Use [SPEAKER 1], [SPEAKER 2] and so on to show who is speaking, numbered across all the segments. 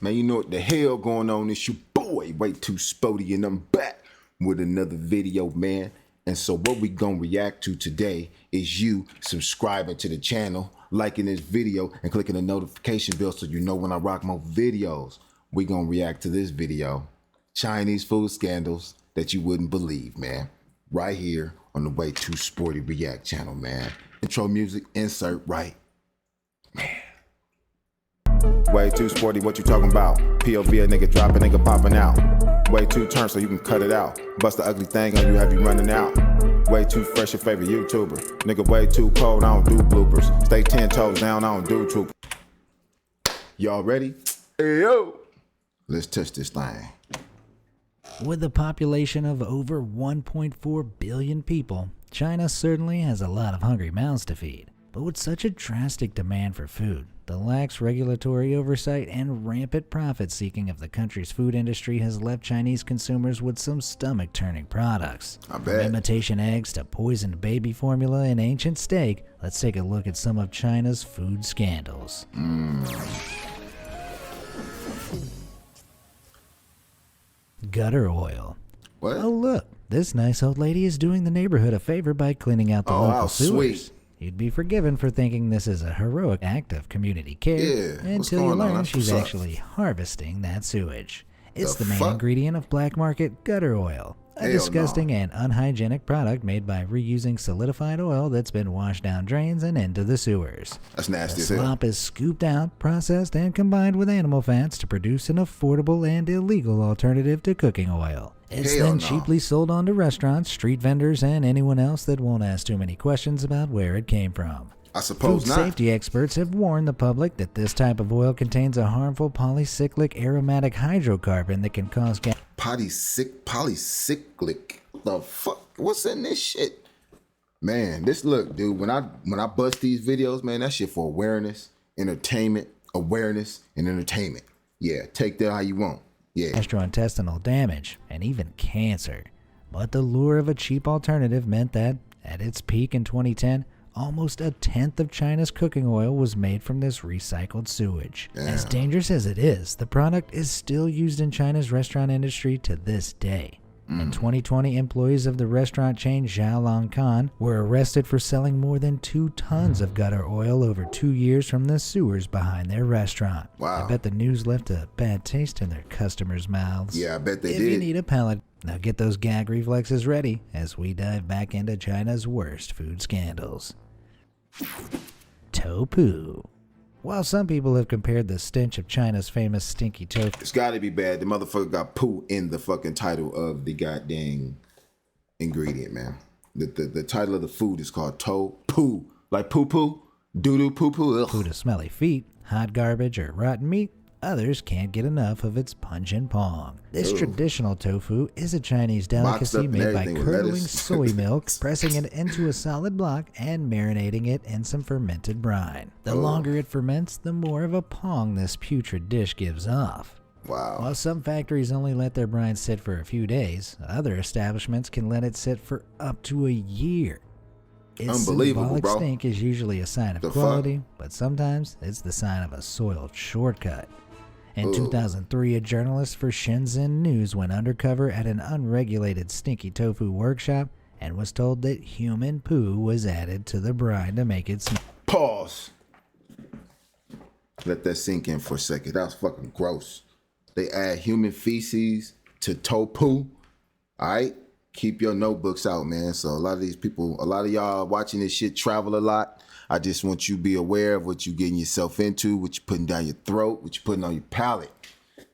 [SPEAKER 1] Man, you know what the hell going on? It's your boy, WTS Sporty, and I'm back with another video, man. And so what we gonna react to today is you subscribing to the channel, liking this video, and clicking the notification bell so you know when I rock more videos. We gonna react to this video. Chinese food scandals that you wouldn't believe, man. Right here on the WTS Sporty React channel, man. Intro music, insert right. Man. Way too sporty, what you talking about? POV, a nigga dropping, nigga popping out. Way too turn so you can cut it out. Bust the ugly thing on you, have you running out. Way too fresh, your favorite YouTuber. Nigga way too cold, I don't do bloopers. Stay 10 toes down, I don't do troopers. Y'all ready? Hey, yo! Let's touch this thing.
[SPEAKER 2] With a population of over 1.4 billion people, China certainly has a lot of hungry mouths to feed. But with such a drastic demand for food, the lax regulatory oversight and rampant profit-seeking of the country's food industry has left Chinese consumers with some stomach-turning products.
[SPEAKER 1] I bet.
[SPEAKER 2] From imitation eggs to poisoned baby formula and ancient steak, let's take a look at some of China's food scandals. Gutter oil.
[SPEAKER 1] What?
[SPEAKER 2] Oh look, this nice old lady is doing the neighborhood a favor by cleaning out the local sewers.
[SPEAKER 1] Sweet.
[SPEAKER 2] You'd be forgiven for thinking this is a heroic act of community care until you learn she's actually harvesting that sewage. It's the main ingredient of black market gutter oil, a disgusting and unhygienic product made by reusing solidified oil that's been washed down drains and into the sewers.
[SPEAKER 1] That's nasty
[SPEAKER 2] The
[SPEAKER 1] as hell.
[SPEAKER 2] slop is scooped out, processed, and combined with animal fats to produce an affordable and illegal alternative to cooking oil. It's then cheaply sold on to restaurants, street vendors, and anyone else that won't ask too many questions about where it came from.
[SPEAKER 1] I suppose
[SPEAKER 2] Food safety experts have warned the public that this type of oil contains a harmful polycyclic aromatic hydrocarbon that can cause
[SPEAKER 1] polycyclic. The fuck? What's in this shit? Man, this look, dude, when I bust these videos, man, that shit for awareness, entertainment, awareness, and entertainment. Yeah, take that how you want. Yeah.
[SPEAKER 2] gastrointestinal damage, and even cancer. But the lure of a cheap alternative meant that, at its peak in 2010, almost a tenth of China's cooking oil was made from this recycled sewage.
[SPEAKER 1] Damn.
[SPEAKER 2] As dangerous as it is, the product is still used in China's restaurant industry to this day. In 2020, employees of the restaurant chain Xiaolongkan were arrested for selling more than 2 tons of gutter oil over 2 years from the sewers behind their restaurant.
[SPEAKER 1] Wow.
[SPEAKER 2] I bet the news left a bad taste in their customers' mouths.
[SPEAKER 1] Yeah, I bet they
[SPEAKER 2] If
[SPEAKER 1] did.
[SPEAKER 2] you need a palate, now get those gag reflexes ready as we dive back into China's worst food scandals. Tofu. While some people have compared the stench of China's famous stinky tofu,
[SPEAKER 1] It's gotta be bad. The motherfucker got poo in the fucking title of the goddamn ingredient, man. The title of the food is called tofu. Like poo-poo, doo-doo, poo-poo.
[SPEAKER 2] food of smelly feet, hot garbage, or rotten meat, others can't get enough of its pungent pong. This traditional tofu is a Chinese delicacy made by curdling soy milk, pressing it into a solid block, and marinating it in some fermented brine. The longer it ferments, the more of a pong this putrid dish gives off.
[SPEAKER 1] Wow.
[SPEAKER 2] While some factories only let their brine sit for a few days, other establishments can let it sit for up to a year. Its
[SPEAKER 1] Unbelievable,
[SPEAKER 2] symbolic
[SPEAKER 1] bro.
[SPEAKER 2] stink is usually a sign of quality, but sometimes it's the sign of a soiled shortcut. In 2003, a journalist for Shenzhen News went undercover at an unregulated stinky tofu workshop and was told that human poo was added to the brine to make it smell.
[SPEAKER 1] Pause. Let that sink in for a second. That was fucking gross. They add human feces to tofu. All right? Keep your notebooks out, man. So a lot of these people, a lot of y'all watching this shit travel a lot. I just want you to be aware of what you're getting yourself into, what you're putting down your throat, what you're putting on your palate.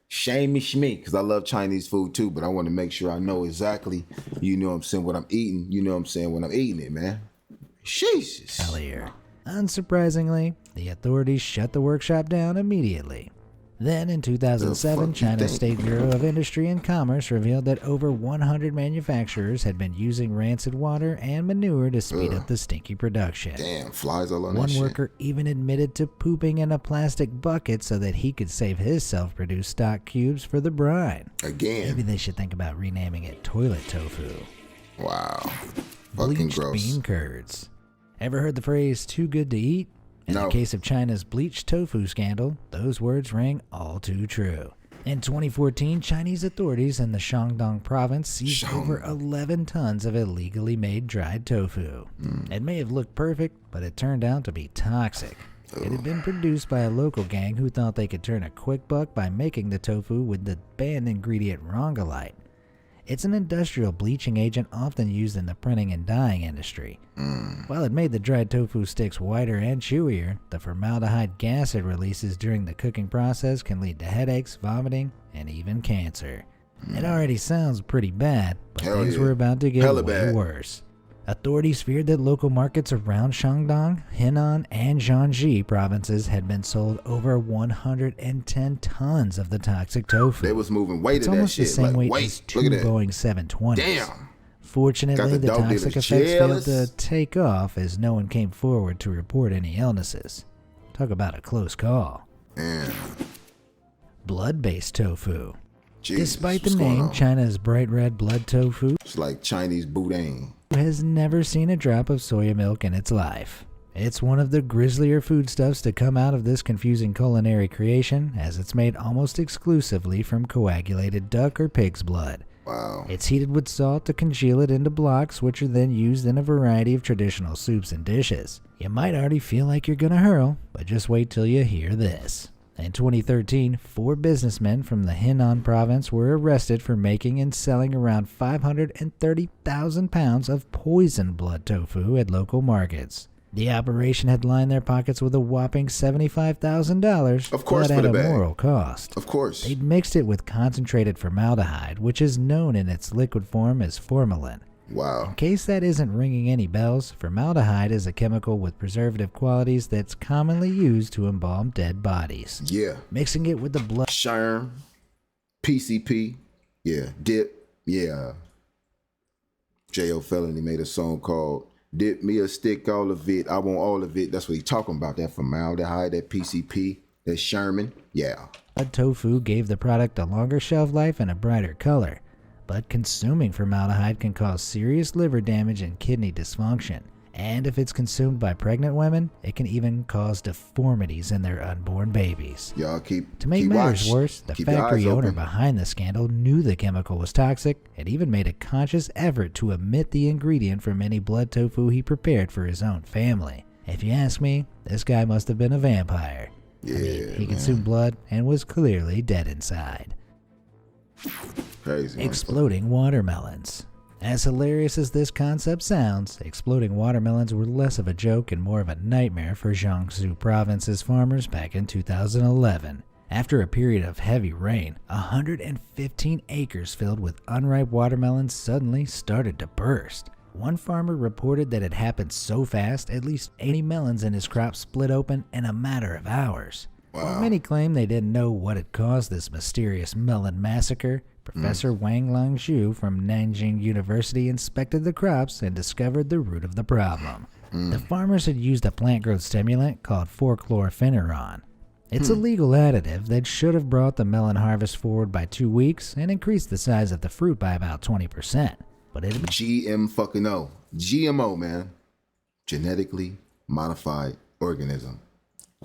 [SPEAKER 1] Shame me, shmee, because I love Chinese food too, but I want to make sure I know exactly, you know what I'm saying, what I'm eating. You know what I'm saying, when I'm eating it, man. Jesus.
[SPEAKER 2] Here. Unsurprisingly, the authorities shut the workshop down immediately. Then in 2007, China's State Bureau of Industry and Commerce revealed that over 100 manufacturers had been using rancid water and manure to speed up the stinky production.
[SPEAKER 1] Damn, flies all on
[SPEAKER 2] One
[SPEAKER 1] that shit.
[SPEAKER 2] worker even admitted to pooping in a plastic bucket so that he could save his self-produced stock cubes for the brine.
[SPEAKER 1] Again.
[SPEAKER 2] Maybe they should think about renaming it toilet tofu.
[SPEAKER 1] Wow. Fucking
[SPEAKER 2] Bleached
[SPEAKER 1] gross.
[SPEAKER 2] bean curds. Ever heard the phrase too good to eat? In the case of China's bleached tofu scandal, those words ring all too true. In 2014, Chinese authorities in the Shandong province seized over 11 tons of illegally made dried tofu. It may have looked perfect, but it turned out to be toxic. It had been produced by a local gang who thought they could turn a quick buck by making the tofu with the banned ingredient rongolite. It's an industrial bleaching agent often used in the printing and dyeing industry. While it made the dried tofu sticks whiter and chewier, the formaldehyde gas it releases during the cooking process can lead to headaches, vomiting, and even cancer. It already sounds pretty bad, but things were about to get way worse. Authorities feared that local markets around Shandong, Henan, and Jiangxi provinces had been sold over 110 tons of the toxic tofu.
[SPEAKER 1] They was moving weight
[SPEAKER 2] it's
[SPEAKER 1] of that
[SPEAKER 2] almost
[SPEAKER 1] shit.
[SPEAKER 2] the same weight as two Boeing 720s. Damn. Fortunately, the toxic effects failed to take off as no one came forward to report any illnesses. Talk about a close call. Blood-based tofu.
[SPEAKER 1] Jesus,
[SPEAKER 2] despite the name, China's bright red blood tofu,
[SPEAKER 1] it's like Chinese boudin,
[SPEAKER 2] has never seen a drop of soya milk in its life. It's one of the grislier foodstuffs to come out of this confusing culinary creation, as it's made almost exclusively from coagulated duck or pig's blood.
[SPEAKER 1] Wow.
[SPEAKER 2] It's heated with salt to congeal it into blocks, which are then used in a variety of traditional soups and dishes. You might already feel like you're gonna hurl, but just wait till you hear this. In 2013, 4 businessmen from the Henan province were arrested for making and selling around 530,000 pounds of poisoned blood tofu at local markets. The operation had lined their pockets with a whopping $75,000,
[SPEAKER 1] of course,
[SPEAKER 2] but at a moral cost.
[SPEAKER 1] Of course.
[SPEAKER 2] They'd mixed it with concentrated formaldehyde, which is known in its liquid form as formalin.
[SPEAKER 1] Wow.
[SPEAKER 2] In case that isn't ringing any bells, formaldehyde is a chemical with preservative qualities that's commonly used to embalm dead bodies.
[SPEAKER 1] Yeah.
[SPEAKER 2] Mixing it with the blood.
[SPEAKER 1] Sherm, PCP, yeah. Dip, yeah. J.O. Felony made a song called Dip Me a Stick, All of It. I Want All of It. That's what he's talking about. That formaldehyde, that PCP, that Sherman, yeah.
[SPEAKER 2] Blood tofu gave the product a longer shelf life and a brighter color. But consuming formaldehyde can cause serious liver damage and kidney dysfunction. And if it's consumed by pregnant women, it can even cause deformities in their unborn babies.
[SPEAKER 1] Y'all
[SPEAKER 2] to make matters worse, the factory owner behind the scandal knew the chemical was toxic and even made a conscious effort to omit the ingredient from any blood tofu he prepared for his own family. If you ask me, this guy must have been a vampire.
[SPEAKER 1] Yeah,
[SPEAKER 2] he consumed blood and was clearly dead inside.
[SPEAKER 1] Crazy.
[SPEAKER 2] Exploding watermelons. As hilarious as this concept sounds, exploding watermelons were less of a joke and more of a nightmare for Jiangsu province's farmers back in 2011. After a period of heavy rain, 115 acres filled with unripe watermelons suddenly started to burst. One farmer reported that it happened so fast, at least 80 melons in his crop split open in a matter of hours.
[SPEAKER 1] Wow.
[SPEAKER 2] While many claim they didn't know what had caused this mysterious melon massacre, Professor Wang Langzhu from Nanjing University inspected the crops and discovered the root of the problem. The farmers had used a plant growth stimulant called 4-chlorpheneron. It's a legal additive that should have brought the melon harvest forward by 2 weeks and increased the size of the fruit by about 20%. But it GMO, man. Genetically modified organism.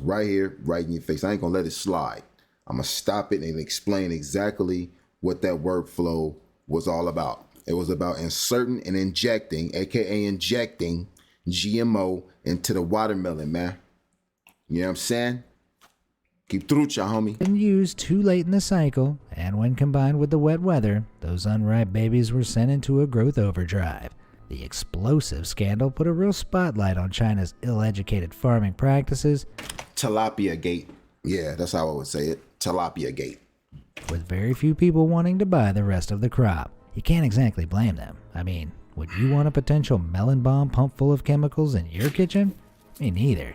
[SPEAKER 1] Right here, right in your face. I ain't gonna let it slide. I'm gonna stop it and explain exactly what that workflow was all about. It was about inserting and injecting, aka injecting GMO into the watermelon, man. You know what I'm saying? Keep through it, y'all, homie.
[SPEAKER 2] And used too late in the cycle, and when combined with the wet weather, those unripe babies were sent into a growth overdrive. The explosive scandal put a real spotlight on China's ill-educated farming practices.
[SPEAKER 1] Tilapia gate. Yeah, that's how I would say it. Tilapia gate.
[SPEAKER 2] With very few people wanting to buy the rest of the crop. You can't exactly blame them. I mean, would you want a potential melon bomb pumped full of chemicals in your kitchen? Me neither.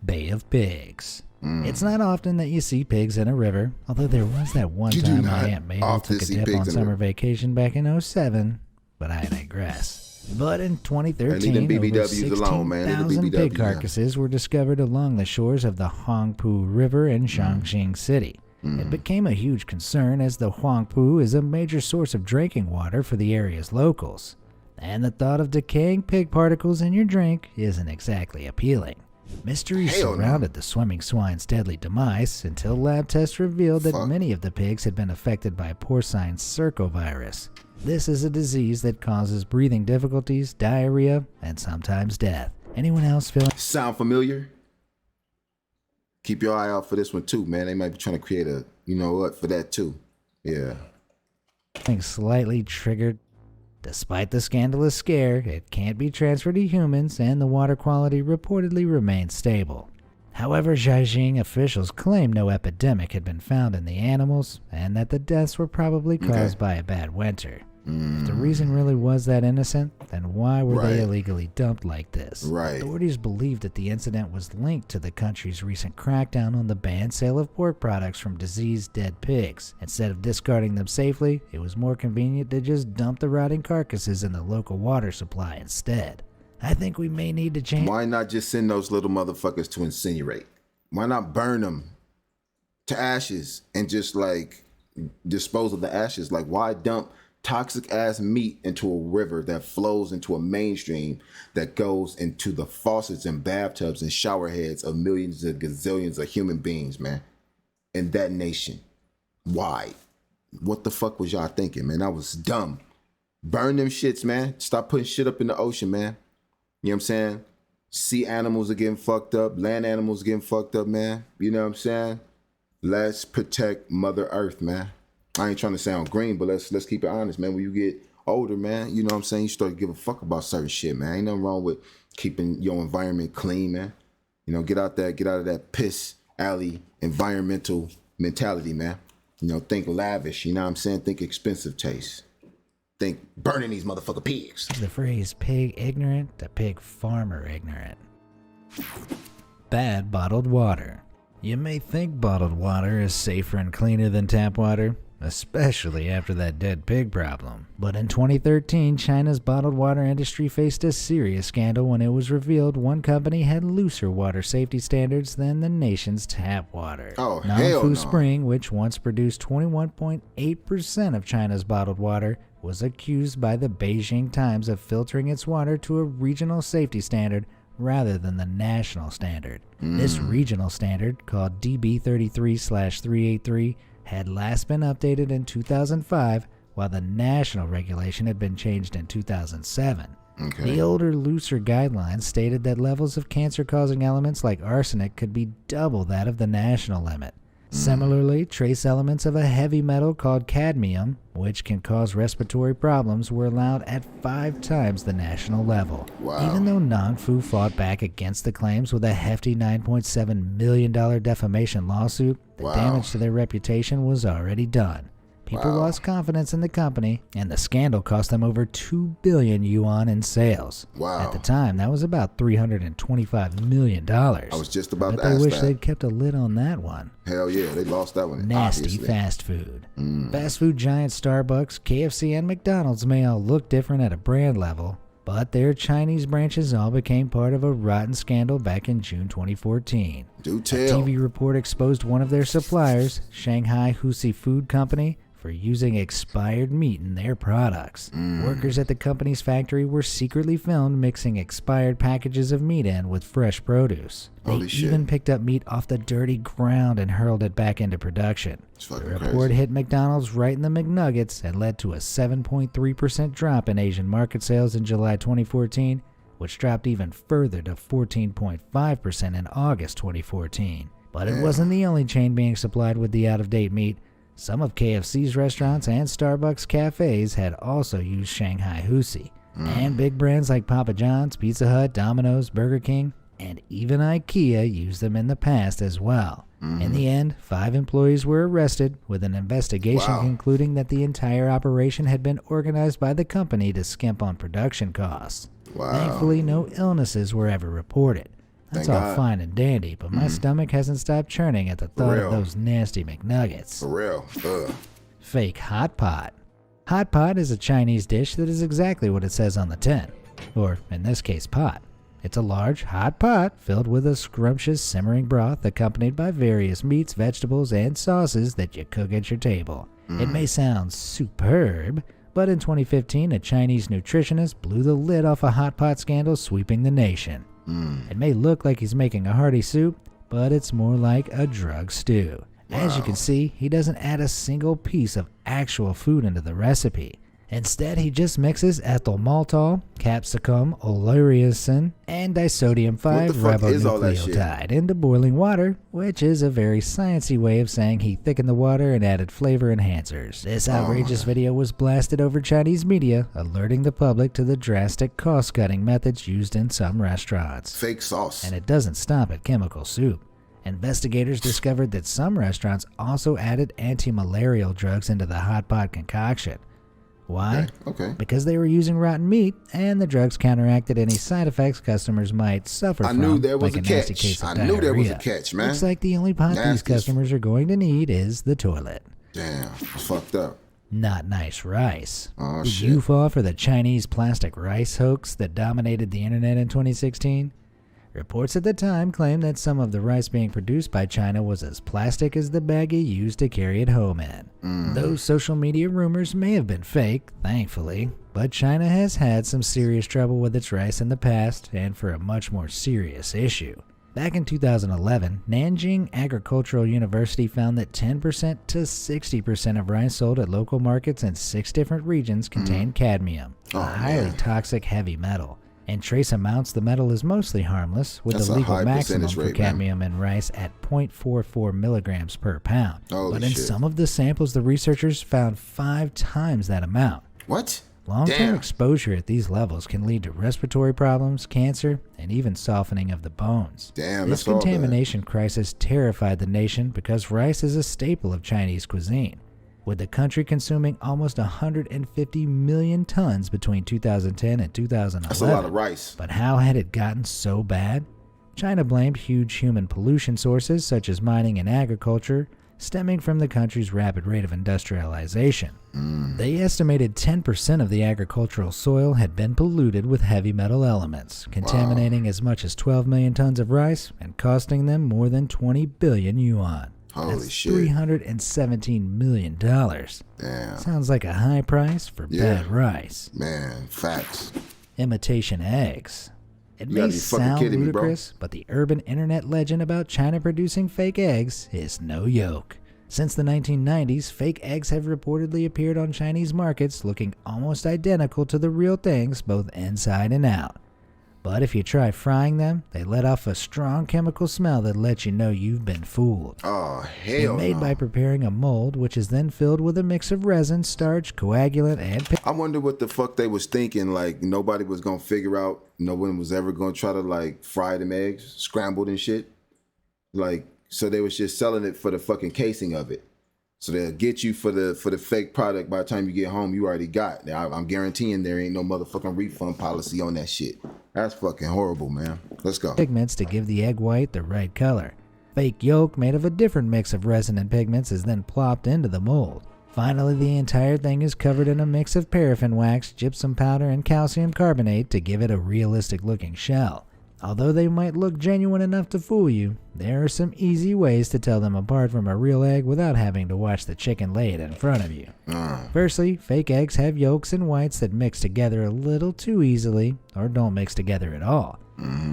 [SPEAKER 2] Bay of Pigs. It's not often that you see pigs in a river, although there was that one time my Aunt Mabel took a dip on summer vacation back in 2007, but I digress. But in 2013, over 16,000 pig carcasses were discovered along the shores of the Huangpu River in Chongqing City. It became a huge concern as the Huangpu is a major source of drinking water for the area's locals. and the thought of decaying pig particles in your drink isn't exactly appealing. Mystery surrounded the swimming swine's deadly demise until lab tests revealed that many of the pigs had been affected by porcine circovirus. This is a disease that causes breathing difficulties, diarrhea, and sometimes death. Anyone else feeling
[SPEAKER 1] sound familiar? Keep your eye out for this one too, man. They might be trying to create a, you know what, for that too. Yeah.
[SPEAKER 2] Slightly triggered? Despite the scandalous scare, it can't be transferred to humans, and the water quality reportedly remains stable. However, Beijing officials claim no epidemic had been found in the animals, and that the deaths were probably caused by a bad winter. If the reason really was that innocent, then why were they illegally dumped like this? Authorities believe that the incident was linked to the country's recent crackdown on the banned sale of pork products from diseased dead pigs. Instead of discarding them safely, it was more convenient to just dump the rotting carcasses in the local water supply instead. I think we may need to change.
[SPEAKER 1] Why not just send those little motherfuckers to incinerate? Why not burn them to ashes and just like dispose of the ashes? Like, why dump toxic ass meat into a river that flows into a mainstream that goes into the faucets and bathtubs and shower heads of millions of gazillions of human beings, man, in that nation? Why? What the fuck was y'all thinking, man? That was dumb. Burn them shits, man. Stop putting shit up in the ocean, man. You know what I'm saying? Sea animals are getting fucked up. Land animals are getting fucked up, man. You know what I'm saying? Let's protect Mother Earth, man. I ain't trying to sound green, but let's keep it honest, man. When you get older, man, you know what I'm saying? You start to give a fuck about certain shit, man. Ain't nothing wrong with keeping your environment clean, man. You know, get out of that piss alley environmental mentality, man. You know, think lavish, you know what I'm saying? Think expensive taste. Think burning these motherfucking pigs.
[SPEAKER 2] The phrase pig ignorant to pig farmer ignorant. Bad bottled water. You may think bottled water is safer and cleaner than tap water, especially after that dead pig problem. But in 2013, China's bottled water industry faced a serious scandal when it was revealed one company had looser water safety standards than the nation's tap water. Tofu Spring, which once produced 21.8% of China's bottled water, was accused by the Beijing Times of filtering its water to a regional safety standard rather than the national standard. This regional standard, called DB33/383, had last been updated in 2005, while the national regulation had been changed in 2007. The older, looser guidelines stated that levels of cancer-causing elements like arsenic could be double that of the national limit. Similarly, trace elements of a heavy metal called cadmium, which can cause respiratory problems, were allowed at 5 times the national level. Even though Nongfu fought back against the claims with a hefty $9.7 million defamation lawsuit, the damage to their reputation was already done. People lost confidence in the company, and the scandal cost them over 2 billion yuan in sales. At the time, that was about $325 million. I
[SPEAKER 1] was just about to
[SPEAKER 2] ask that. I wish
[SPEAKER 1] that.
[SPEAKER 2] they'd kept a lid on that one.
[SPEAKER 1] Hell yeah, they lost that one.
[SPEAKER 2] Nasty
[SPEAKER 1] obviously.
[SPEAKER 2] Fast food. Fast food giant Starbucks, KFC, and McDonald's may all look different at a brand level, but their Chinese branches all became part of a rotten scandal back in June 2014.
[SPEAKER 1] Do tell.
[SPEAKER 2] A TV report exposed one of their suppliers, Shanghai Husi Food Company, for using expired meat in their products. Workers at the company's factory were secretly filmed mixing expired packages of meat in with fresh produce. They even picked up meat off the dirty ground and hurled it back into production. The report hit McDonald's right in the McNuggets and led to a 7.3% drop in Asian market sales in July 2014, which dropped even further to 14.5% in August 2014. But it wasn't the only chain being supplied with the out-of-date meat. Some of KFC's restaurants and Starbucks cafes had also used Shanghai Husi. And big brands like Papa John's, Pizza Hut, Domino's, Burger King, and even IKEA used them in the past as well. In the end, 5 employees were arrested, with an investigation concluding that the entire operation had been organized by the company to skimp on production costs. Thankfully, no illnesses were ever reported. That's all fine and dandy, but my stomach hasn't stopped churning at the thought of those nasty McNuggets.
[SPEAKER 1] For real.
[SPEAKER 2] Fake hot pot. Hot pot is a Chinese dish that is exactly what it says on the tin, or in this case, pot. It's a large, hot pot filled with a scrumptious simmering broth accompanied by various meats, vegetables, and sauces that you cook at your table. It may sound superb, But in 2015, a Chinese nutritionist blew the lid off a hot pot scandal sweeping the nation. It may look like he's making a hearty soup, but it's more like a drug stew. As you can see, he doesn't add a single piece of actual food into the recipe. Instead, he just mixes ethyl maltol, capsicum oleuricin, and disodium 5-ribonucleotide into boiling water, which is a very sciencey way of saying he thickened the water and added flavor enhancers. This outrageous video was blasted over Chinese media, alerting the public to the drastic cost-cutting methods used in some restaurants.
[SPEAKER 1] Fake sauce.
[SPEAKER 2] And it doesn't stop at chemical soup. Investigators discovered that some restaurants also added anti-malarial drugs into the hot pot concoction. Why?
[SPEAKER 1] Okay.
[SPEAKER 2] Because they were using rotten meat, and the drugs counteracted any side effects customers might suffer from.
[SPEAKER 1] I knew there was
[SPEAKER 2] like
[SPEAKER 1] a catch. I knew there was a catch, man.
[SPEAKER 2] Looks like the only pot these customers are going to need is the toilet.
[SPEAKER 1] Damn, fucked up.
[SPEAKER 2] Not nice rice.
[SPEAKER 1] Oh,
[SPEAKER 2] Did
[SPEAKER 1] shit.
[SPEAKER 2] you fall for the Chinese plastic rice hoax that dominated the internet in 2016? Reports at the time claimed that some of the rice being produced by China was as plastic as the bag you used to carry it home in. Those social media rumors may have been fake, thankfully, but China has had some serious trouble with its rice in the past, and for a much more serious issue. Back in 2011, Nanjing Agricultural University found that 10% to 60% of rice sold at local markets in 6 different regions contained cadmium, a highly toxic heavy metal. In trace amounts, the metal is mostly harmless, with the legal maximum for cadmium in rice at 0.44 milligrams per pound. But in some of the samples, the researchers found 5 times that amount.
[SPEAKER 1] What?
[SPEAKER 2] Long-term exposure at these levels can lead to respiratory problems, cancer, and even softening of the bones.
[SPEAKER 1] Damn,
[SPEAKER 2] this contamination crisis terrified the nation because rice is a staple of Chinese cuisine, with the country consuming almost 150 million tons between 2010 and 2011.
[SPEAKER 1] That's a lot of rice.
[SPEAKER 2] But how had it gotten so bad? China blamed huge human pollution sources such as mining and agriculture, stemming from the country's rapid rate of industrialization. They estimated 10% of the agricultural soil had been polluted with heavy metal elements, contaminating as much as 12 million tons of rice and costing them more than 20 billion yuan.
[SPEAKER 1] Holy shit.
[SPEAKER 2] $317 million.
[SPEAKER 1] Damn.
[SPEAKER 2] Sounds like a high price for bad rice.
[SPEAKER 1] Man, facts.
[SPEAKER 2] Imitation eggs. It may sound ludicrous, but the urban internet legend about China producing fake eggs is no joke. Since the 1990s, fake eggs have reportedly appeared on Chinese markets looking almost identical to the real things both inside and out. But if you try frying them, they let off a strong chemical smell that lets you know you've been fooled.
[SPEAKER 1] Oh, hell
[SPEAKER 2] They're made by preparing a mold, which is then filled with a mix of resin, starch, coagulant, and
[SPEAKER 1] I wonder what the fuck they was thinking. Like, nobody was gonna figure out, no one was ever gonna try to, like, fry them eggs, scrambled and shit. Like, so they was just selling it for the fucking casing of it. So they'll get you for the fake product. By the time you get home, you already got. I'm guaranteeing there ain't no motherfucking refund policy on that shit. That's fucking horrible, man. Let's go.
[SPEAKER 2] Pigments to give the egg white the right color. Fake yolk made of a different mix of resin and pigments is then plopped into the mold. Finally, the entire thing is covered in a mix of paraffin wax, gypsum powder, and calcium carbonate to give it a realistic looking shell. Although they might look genuine enough to fool you, there are some easy ways to tell them apart from a real egg without having to watch the chicken lay it in front of you. Firstly, fake eggs have yolks and whites that mix together a little too easily, or don't mix together at all.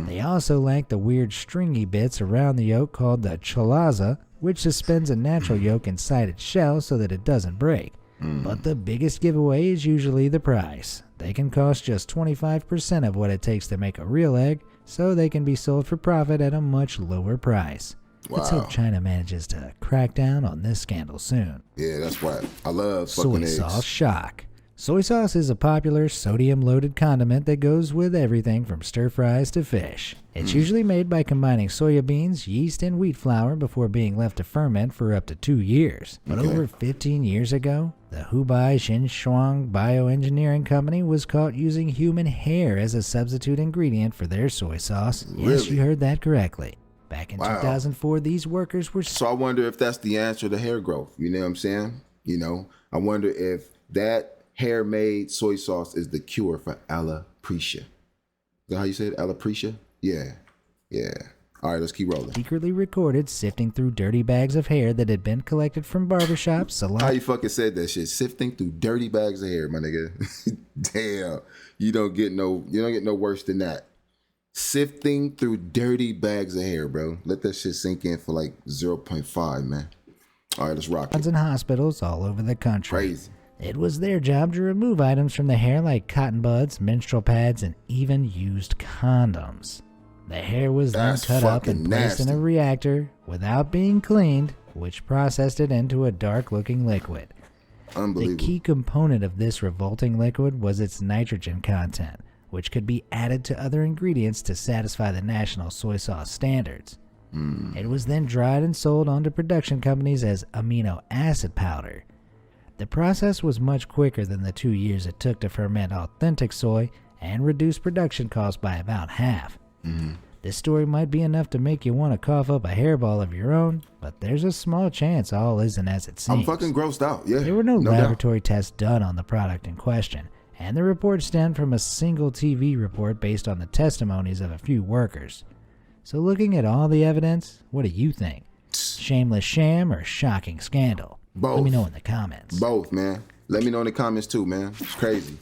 [SPEAKER 2] They also lack the weird stringy bits around the yolk called the chalaza, which suspends a natural yolk inside its shell so that it doesn't break. But the biggest giveaway is usually the price. They can cost just 25% of what it takes to make a real egg, so they can be sold for profit at a much lower price. Let's hope China manages to crack down on this scandal soon.
[SPEAKER 1] Yeah, that's right. I love fucking eggs.
[SPEAKER 2] Soy sauce shock. Soy sauce is a popular sodium-loaded condiment that goes with everything from stir-fries to fish. It's usually made by combining soya beans, yeast, and wheat flour before being left to ferment for up to 2 years. But over 15 years ago, the Hubei Xinjiang Bioengineering Company was caught using human hair as a substitute ingredient for their soy sauce.
[SPEAKER 1] Really?
[SPEAKER 2] Yes, you heard that correctly. Back in 2004, these workers were...
[SPEAKER 1] So I wonder if that's the answer to hair growth. You know what I'm saying? You know, I wonder if that hair-made soy sauce is the cure for alopecia. Is that how you say it? Alopecia? Yeah. All right, let's keep rolling.
[SPEAKER 2] Secretly recorded sifting through dirty bags of hair that had been collected from barbershops, salons.
[SPEAKER 1] How you fucking said that shit? Sifting through dirty bags of hair, my nigga. Damn, you don't get no worse than that. Sifting through dirty bags of hair, bro. Let that shit sink in for like 0.5, man. All right, let's rock it.
[SPEAKER 2] And hospitals all over the country.
[SPEAKER 1] Crazy.
[SPEAKER 2] It was their job to remove items from the hair like cotton buds, menstrual pads, and even used condoms. The hair was then cut up and placed in a reactor without being cleaned, which processed it into a dark-looking liquid.
[SPEAKER 1] Unbelievable.
[SPEAKER 2] The key component of this revolting liquid was its nitrogen content, which could be added to other ingredients to satisfy the national soy sauce standards. It was then dried and sold onto production companies as amino acid powder. The process was much quicker than the 2 years it took to ferment authentic soy and reduced production costs by about half. This story might be enough to make you want to cough up a hairball of your own, but there's a small chance all isn't as it seems.
[SPEAKER 1] I'm fucking grossed out, yeah.
[SPEAKER 2] There were no laboratory tests done on the product in question, and the report stemmed from a single TV report based on the testimonies of a few workers. So looking at all the evidence, what do you think? Shameless sham or shocking scandal?
[SPEAKER 1] Both.
[SPEAKER 2] Let me know in the comments.
[SPEAKER 1] Both, man. Let me know in the comments too, man. It's crazy.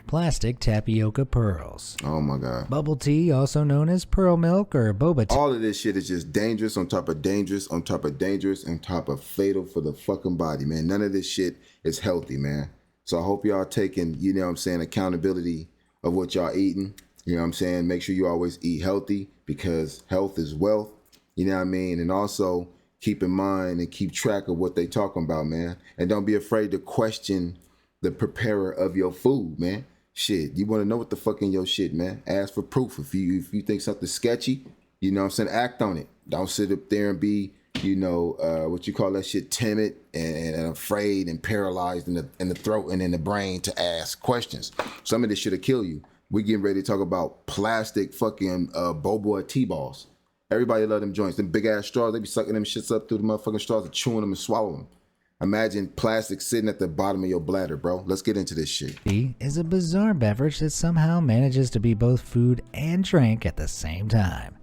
[SPEAKER 2] Plastic tapioca pearls.
[SPEAKER 1] Oh my God.
[SPEAKER 2] Bubble tea, also known as pearl milk or boba tea.
[SPEAKER 1] All of this shit is just dangerous on top of dangerous on top of dangerous on top of fatal for the fucking body, man. None of this shit is healthy, man. So I hope y'all taking, you know what I'm saying, accountability of what y'all eating. You know what I'm saying? Make sure you always eat healthy because health is wealth. You know what I mean? And also keep in mind and keep track of what they talking about, man. And don't be afraid to question the preparer of your food, man. Shit, you want to know what the fuck in your shit, man. Ask for proof. If you think something's sketchy, you know what I'm saying, act on it. Don't sit up there and be, you know, what you call that shit, timid and afraid and paralyzed in the throat and in the brain to ask questions. Some of this shit'll kill you. We getting ready to talk about plastic fucking boba tea balls. Everybody love them joints. Them big ass straws, they be sucking them shits up through the motherfucking straws and chewing them and swallowing them. Imagine plastic sitting at the bottom of your bladder, bro. Let's get into this shit.
[SPEAKER 2] Tea is a bizarre beverage that somehow manages to be both food and drink at the same time.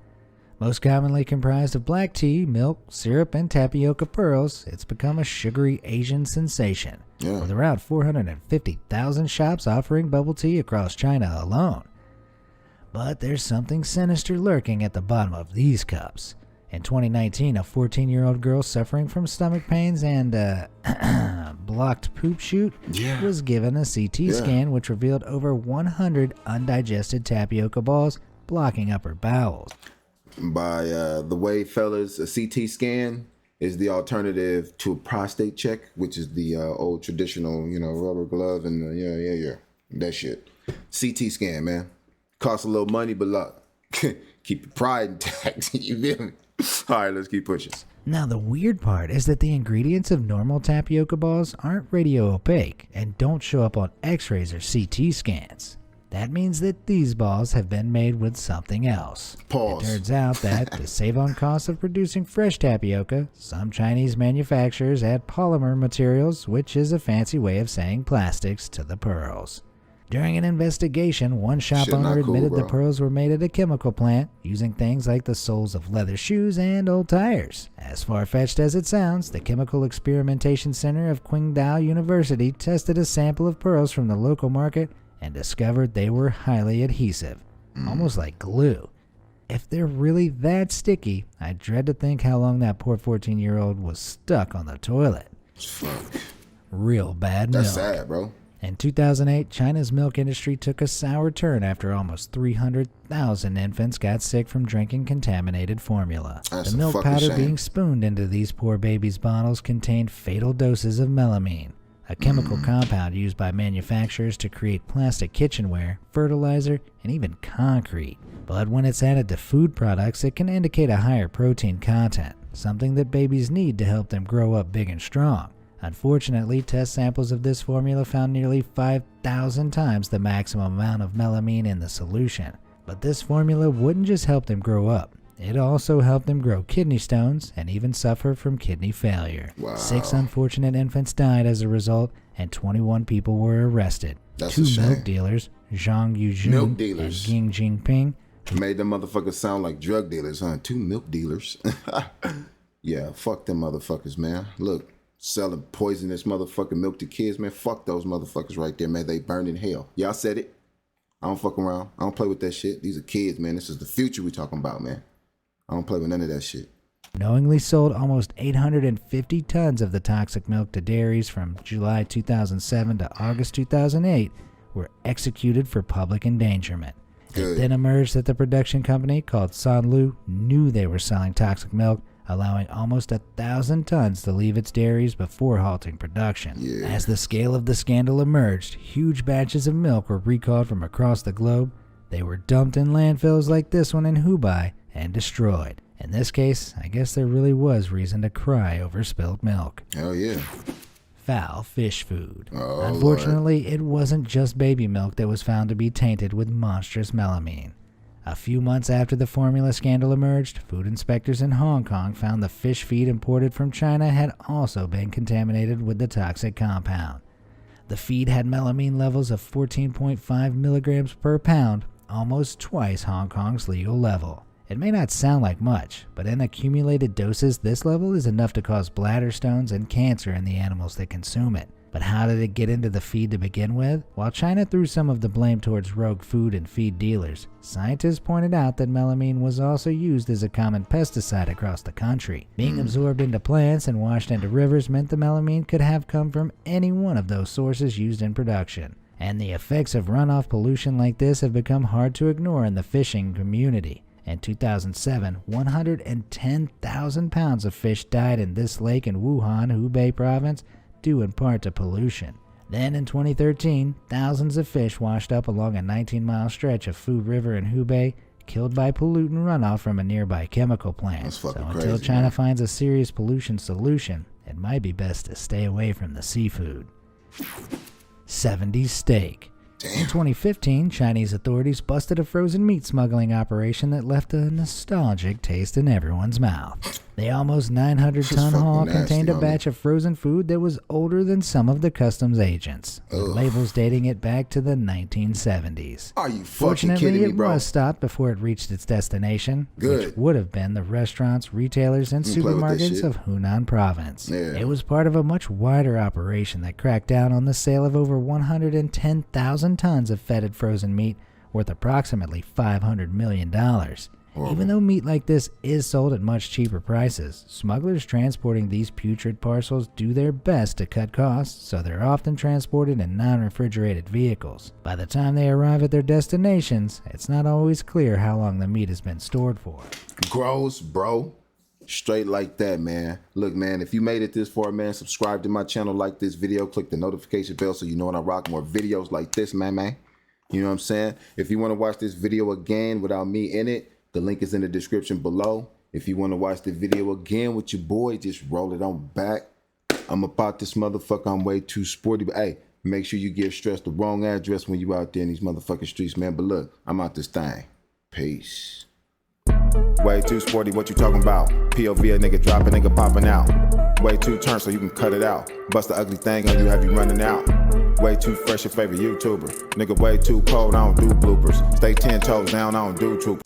[SPEAKER 2] Most commonly comprised of black tea, milk, syrup, and tapioca pearls, it's become a sugary Asian sensation, with around 450,000 shops offering bubble tea across China alone. But there's something sinister lurking at the bottom of these cups. In 2019, a 14-year-old girl suffering from stomach pains and blocked poop chute was given a CT scan which revealed over 100 undigested tapioca balls blocking upper bowels.
[SPEAKER 1] By the way, fellas, a CT scan is the alternative to a prostate check, which is the old traditional, you know, rubber glove and that shit. CT scan, man. Costs a little money, but look, keep your pride intact. You feel me? All right, let's keep pushing.
[SPEAKER 2] Now, the weird part is that the ingredients of normal tapioca balls aren't radio opaque and don't show up on x-rays or CT scans. That means that these balls have been made with something else.
[SPEAKER 1] Pause.
[SPEAKER 2] It turns out that to save on costs of producing fresh tapioca, some Chinese manufacturers add polymer materials, which is a fancy way of saying plastics, to the pearls. During an investigation, one shop owner admitted the pearls were made at a chemical plant using things like the soles of leather shoes and old tires. As far-fetched as it sounds, the Chemical Experimentation Center of Qingdao University tested a sample of pearls from the local market and discovered they were highly adhesive, almost like glue. If they're really that sticky, I dread to think how long that poor 14-year-old was stuck on the toilet.
[SPEAKER 1] Fuck.
[SPEAKER 2] Real bad milk.
[SPEAKER 1] That's sad, bro.
[SPEAKER 2] In 2008, China's milk industry took a sour turn after almost 300,000 infants got sick from drinking contaminated formula.
[SPEAKER 1] That's
[SPEAKER 2] the milk powder being spooned into these poor babies' bottles contained fatal doses of melamine, a chemical compound used by manufacturers to create plastic kitchenware, fertilizer, and even concrete. But when it's added to food products, it can indicate a higher protein content, something that babies need to help them grow up big and strong. Unfortunately, test samples of this formula found nearly 5,000 times the maximum amount of melamine in the solution. But this formula wouldn't just help them grow up. It also helped them grow kidney stones and even suffer from kidney failure. Wow. 6 unfortunate infants died as a result, and 21 people were arrested.
[SPEAKER 1] That's
[SPEAKER 2] 2 milk dealers, Zhang Yuzhun and Ging Jingping,
[SPEAKER 1] Made them motherfuckers sound like drug dealers, huh? 2 milk dealers. Yeah, fuck them motherfuckers, man. Look, selling poisonous motherfucking milk to kids, man. Fuck those motherfuckers right there, man. They burn in hell. Yeah, I said it. I don't fuck around. I don't play with that shit. These are kids, man. This is the future we talking about, man. I don't play with none of that shit.
[SPEAKER 2] Knowingly sold almost 850 tons of the toxic milk to dairies from July 2007 to August 2008 were executed for public endangerment. It then emerged that the production company called Sanlu knew they were selling toxic milk, allowing almost 1,000 tons to leave its dairies before halting production.
[SPEAKER 1] Yeah.
[SPEAKER 2] As the scale of the scandal emerged, huge batches of milk were recalled from across the globe. They were dumped in landfills like this one in Hubei and destroyed. In this case, I guess there really was reason to cry over spilled milk.
[SPEAKER 1] Hell yeah.
[SPEAKER 2] Foul fish food.
[SPEAKER 1] Oh,
[SPEAKER 2] Unfortunately, it wasn't just baby milk that was found to be tainted with monstrous melamine. A few months after the formula scandal emerged, food inspectors in Hong Kong found the fish feed imported from China had also been contaminated with the toxic compound. The feed had melamine levels of 14.5 milligrams per pound, almost twice Hong Kong's legal level. It may not sound like much, but in accumulated doses, this level is enough to cause bladder stones and cancer in the animals that consume it. But how did it get into the feed to begin with? While China threw some of the blame towards rogue food and feed dealers, scientists pointed out that melamine was also used as a common pesticide across the country. Being absorbed into plants and washed into rivers meant the melamine could have come from any one of those sources used in production. And the effects of runoff pollution like this have become hard to ignore in the fishing community. In 2007, 110,000 pounds of fish died in this lake in Wuhan, Hubei province, due in part to pollution. Then in 2013, thousands of fish washed up along a 19-mile stretch of Fu River in Hubei, killed by pollutant runoff from a nearby chemical plant. So until China finds a serious pollution solution, it might be best to stay away from the seafood. 70s steak. In 2015, Chinese authorities busted a frozen meat smuggling operation that left a nostalgic taste in everyone's mouth. The almost 900-ton haul contained a batch of frozen food that was older than some of the customs agents, with labels dating it back to the 1970s.
[SPEAKER 1] Are you fucking kidding me, bro?
[SPEAKER 2] Fortunately, it was stopped before it reached its destination, which would have been the restaurants, retailers, and supermarkets of Hunan province.
[SPEAKER 1] Yeah.
[SPEAKER 2] It was part of a much wider operation that cracked down on the sale of over 110,000 tons of fetid frozen meat worth approximately $500 million. Even though meat like this is sold at much cheaper prices, smugglers transporting these putrid parcels do their best to cut costs, so they're often transported in non-refrigerated vehicles. By the time they arrive at their destinations, it's not always clear how long the meat has been stored for.
[SPEAKER 1] Gross, bro. Straight like that, man. Look, man, if you made it this far, man, subscribe to my channel, like this video, click the notification bell so you know when I rock more videos like this, man. You know what I'm saying? If you want to watch this video again without me in it, the link is in the description below. If you want to watch the video again with your boy, just roll it on back. I'm about this motherfucker. I'm way too sporty. But hey, make sure you give Stress the wrong address when you out there in these motherfucking streets, man. But look, I'm out this thing. Peace. Way too sporty, what you talking about? POV a nigga dropping, nigga popping out. Way too turned so you can cut it out. Bust the ugly thing on you, have you running out. Way too fresh, your favorite YouTuber. Nigga way too cold, I don't do bloopers. Stay 10 toes down, I don't do troop.